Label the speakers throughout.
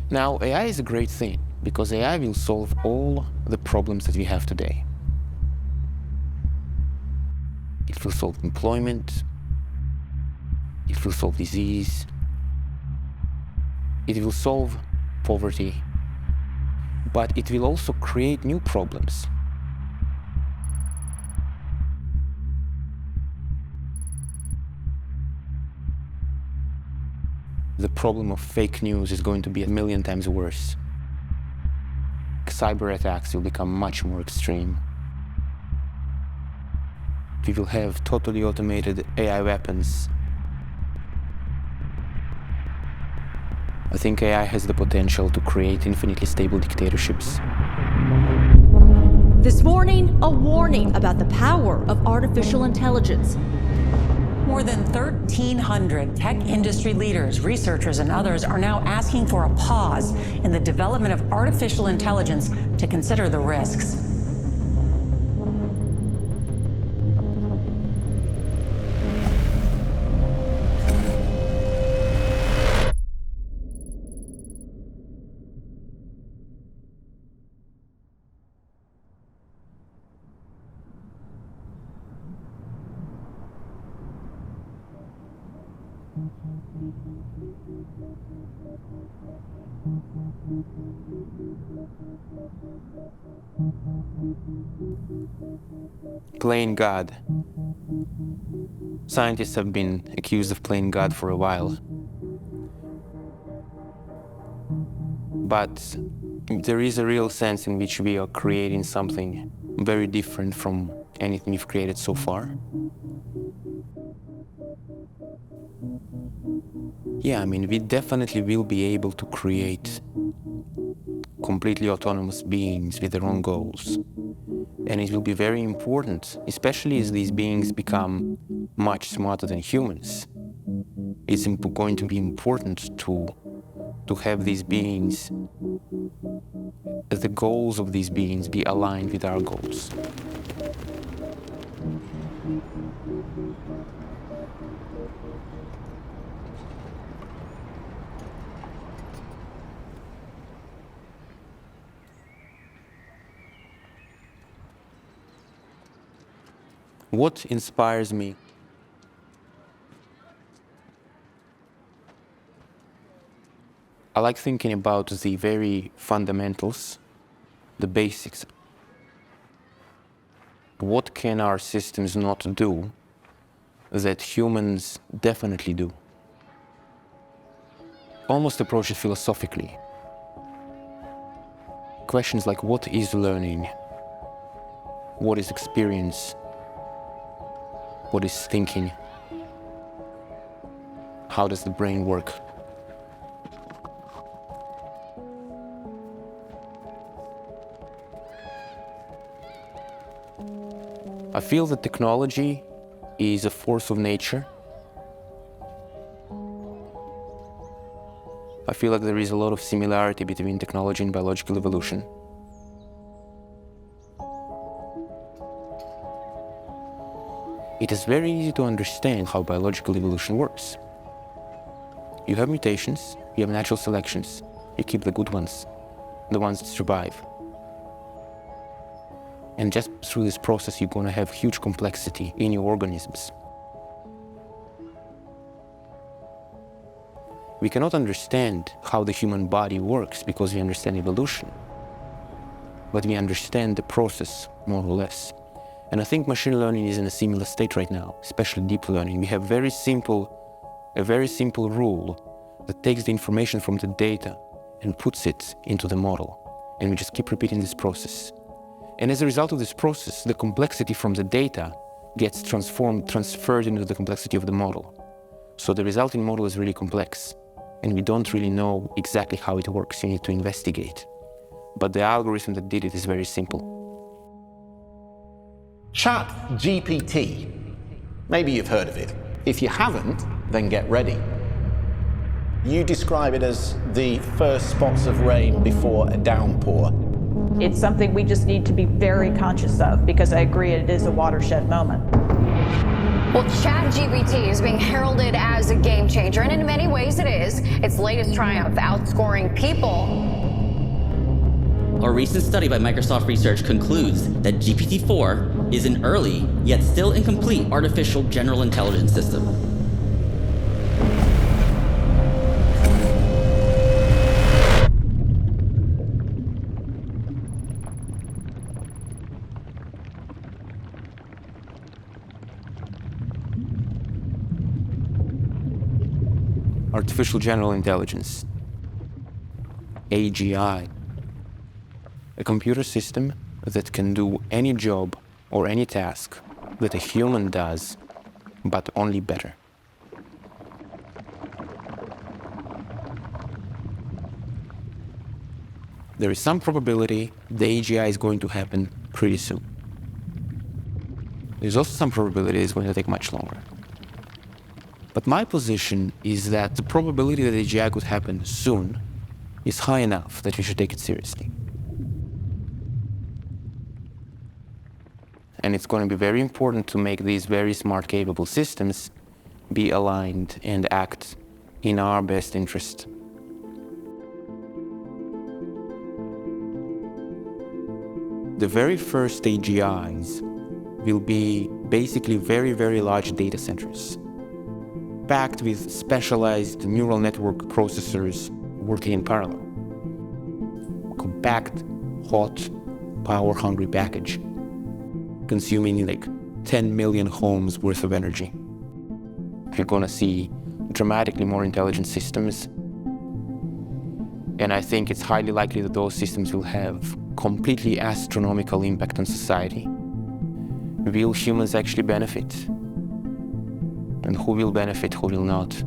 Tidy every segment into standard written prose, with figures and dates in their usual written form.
Speaker 1: Now, AI is a great thing because AI will solve all the problems that we have today. It will solve employment, it will solve disease, it will solve poverty, but it will also create new problems. The problem of fake news is going to be 1,000,000 times worse. Cyber attacks will become much more extreme. We will have totally automated AI weapons. I think AI has the potential to create infinitely stable dictatorships.
Speaker 2: This morning, a warning about the power of artificial intelligence.
Speaker 3: More than 1,300 tech industry leaders, researchers, and others are now asking for a pause in the development of artificial intelligence to consider the risks.
Speaker 1: Playing God. Scientists have been accused of playing God for a while. But there is a real sense in which we are creating something very different from anything we've created so far. Yeah, we definitely will be able to create completely autonomous beings with their own goals. And it will be very important, especially as these beings become much smarter than humans. It's going to be important to have these beings, the goals of these beings be aligned with our goals. What inspires me? I like thinking about the very fundamentals, the basics. What can our systems not do that humans definitely do? Almost approach it philosophically. Questions like, what is learning? What is experience? What is thinking? How does the brain work? I feel that technology is a force of nature. I feel like there is a lot of similarity between technology and biological evolution. It is very easy to understand how biological evolution works. You have mutations, you have natural selections, you keep the good ones, the ones that survive. And just through this process, you're going to have huge complexity in your organisms. We cannot understand how the human body works because we understand evolution, but we understand the process more or less. And I think machine learning is in a similar state right now, especially deep learning. We have a very simple rule that takes the information from the data and puts it into the model. And we just keep repeating this process. And as a result of this process, the complexity from the data gets transferred into the complexity of the model. So the resulting model is really complex, and we don't really know exactly how it works. You need to investigate. But the algorithm that did it is very simple.
Speaker 4: ChatGPT. Maybe you've heard of it. If you haven't, then get ready. You describe it as the first spots of rain before a downpour.
Speaker 5: It's something we just need to be very conscious of, because I agree it is a watershed moment. Well, ChatGPT is being heralded as a game changer, and in many ways it is. Its latest triumph outscoring people.
Speaker 6: A recent study by Microsoft Research concludes that GPT-4 is an early, yet still incomplete, artificial general intelligence system.
Speaker 1: Artificial General Intelligence, AGI, a computer system that can do any job or any task that a human does, but only better. There is some probability the AGI is going to happen pretty soon. There's also some probability it's going to take much longer. But my position is that the probability that AGI could happen soon is high enough that we should take it seriously. And it's going to be very important to make these very smart, capable systems be aligned and act in our best interest. The very first AGIs will be basically very, very large data centers, packed with specialized neural network processors working in parallel. Compact, hot, power-hungry package, consuming like 10 million homes worth of energy. You're gonna see dramatically more intelligent systems. And I think it's highly likely that those systems will have completely astronomical impact on society. Will humans actually benefit? And who will benefit, who will not?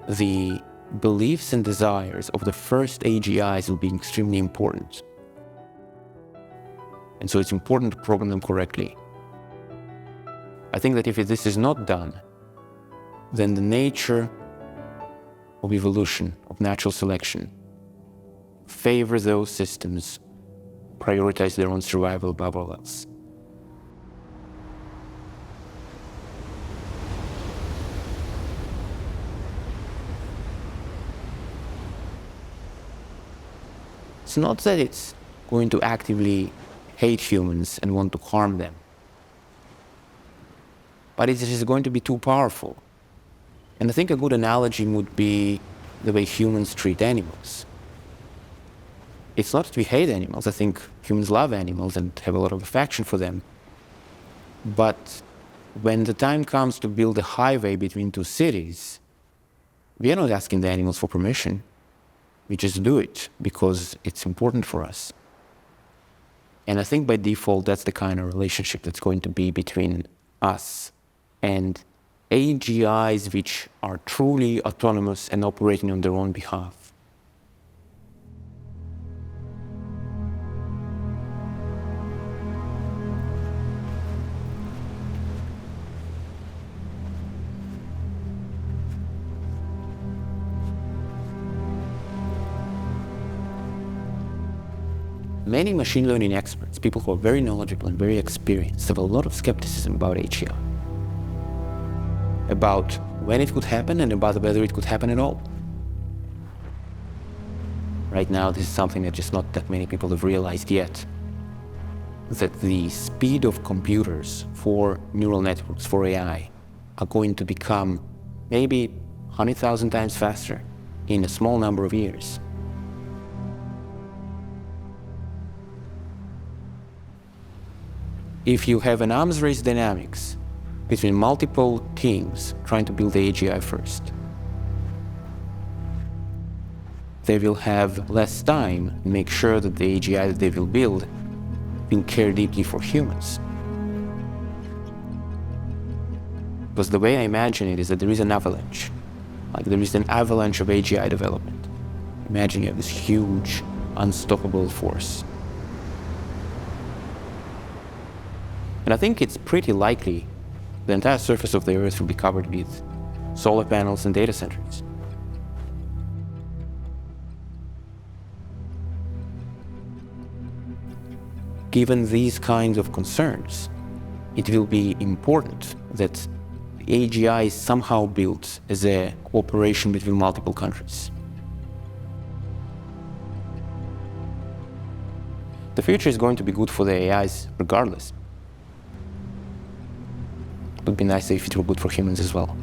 Speaker 1: The beliefs and desires of the first AGIs will be extremely important. And so it's important to program them correctly. I think that if this is not done, then the nature of evolution, of natural selection, favor those systems, prioritize their own survival above all else. It's not that it's going to actively hate humans and want to harm them, but it is going to be too powerful. And I think a good analogy would be the way humans treat animals. It's not that we hate animals. I think humans love animals and have a lot of affection for them. But when the time comes to build a highway between two cities, we are not asking the animals for permission. We just do it because it's important for us. And I think by default, that's the kind of relationship that's going to be between us and AGIs which are truly autonomous and operating on their own behalf. Many machine learning experts, people who are very knowledgeable and very experienced, have a lot of skepticism about AGI. About when it could happen and about whether it could happen at all. Right now, this is something that just not that many people have realized yet. That the speed of computers for neural networks, for AI, are going to become maybe 100,000 times faster in a small number of years. If you have an arms race dynamics between multiple teams trying to build the AGI first, they will have less time and make sure that the AGI that they will build will care deeply for humans. Because the way I imagine it is that there is an avalanche. Like there is an avalanche of AGI development. Imagine you have this huge, unstoppable force. And I think it's pretty likely the entire surface of the Earth will be covered with solar panels and data centers. Given these kinds of concerns, it will be important that AGI is somehow built as a cooperation between multiple countries. The future is going to be good for the AIs regardless. It would be nice if it were good for humans as well.